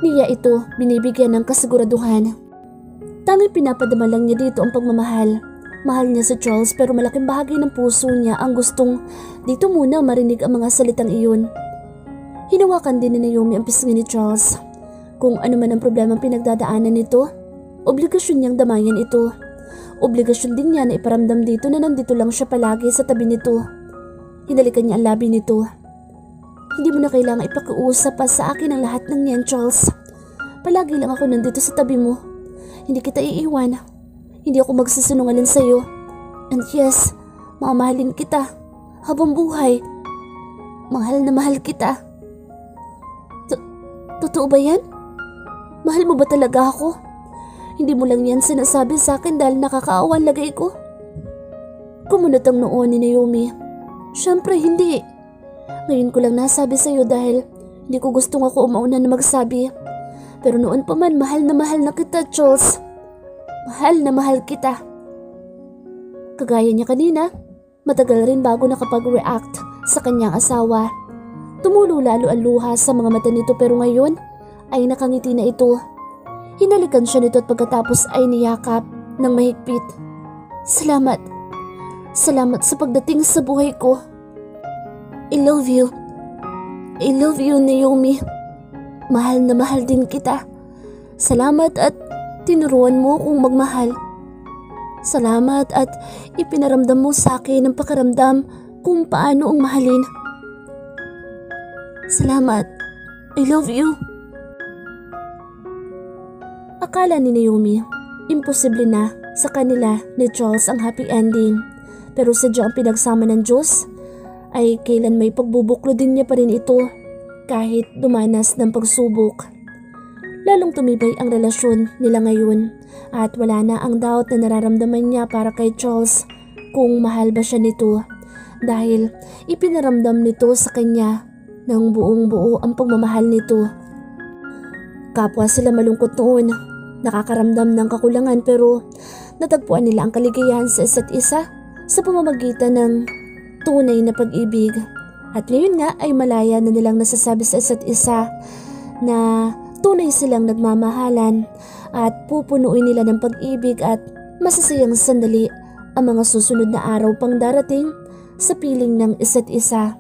niya ito binibigyan ng kasiguraduhan. Tanging pinapadama lang niya dito ang pagmamahal. Mahal niya si Charles pero malaking bahagi ng puso niya ang gustong dito muna marinig ang mga salitang iyon. Hinawakan din ni Naomi ang pisngi ni Charles. Kung ano man ang problemang pinagdadaanan nito, obligasyon niyang damayan ito. Obligasyon din niya na iparamdam dito na nandito lang siya palagi sa tabi nito. Hinalikan niya ang labi nito. Hindi mo na kailangan ipakiusap pa sa akin ang lahat ng yan, Charles. Palagi lang ako nandito sa tabi mo. Hindi kita iiwan. Hindi ako magsisinungaling sa'yo. And yes, mamahalin kita habang buhay. Mahal na mahal kita. Totoo ba yan? Mahal mo ba talaga ako? Hindi mo lang yan sinasabi sa akin dahil nakakaawa ang lagay ko? Kumunot ang noo ni Naomi. Siyempre hindi. Ngayon ko lang nasabi sa'yo dahil hindi ko gustong ako umauna na magsabi. Pero noon pa man mahal na kita, Charles. Mahal na mahal kita. Kagaya niya kanina, matagal rin bago nakapag-react sa kanyang asawa. Tumulo lalo ang luha sa mga mata nito pero ngayon ay nakangiti na ito. Hinalikan siya nito at pagkatapos ay niyakap ng mahigpit. Salamat. Salamat sa pagdating sa buhay ko. I love you. I love you, Naomi. Mahal na mahal din kita. Salamat at tinuruan mo kong magmahal. Salamat at ipinaramdam mo sa akin ang pakiramdam kung paano ang mahalin. Salamat. I love you. Akala ni Naomi, imposible na sa kanila ni Charles ang happy ending. Pero sadya ang pinagsama ng Diyos ay kailan may pagbubuklo din niya pa rin ito kahit dumanas ng pagsubok. Lalong tumibay ang relasyon nila ngayon at wala na ang doubt na nararamdaman niya para kay Charles kung mahal ba siya nito dahil ipinaramdam nito sa kanya ng buong buo ang pagmamahal nito. Kapwa sila malungkot noon, nakakaramdam ng kakulangan pero natagpuan nila ang kaligayahan sa isa't isa sa pamamagitan ng tunay na pag-ibig. At ngayon nga ay malaya na nilang nasasabi sa isa't isa na tunay silang nagmamahalan at pupunuin nila ng pag-ibig at masasayang sandali ang mga susunod na araw pang darating sa piling ng isa't isa.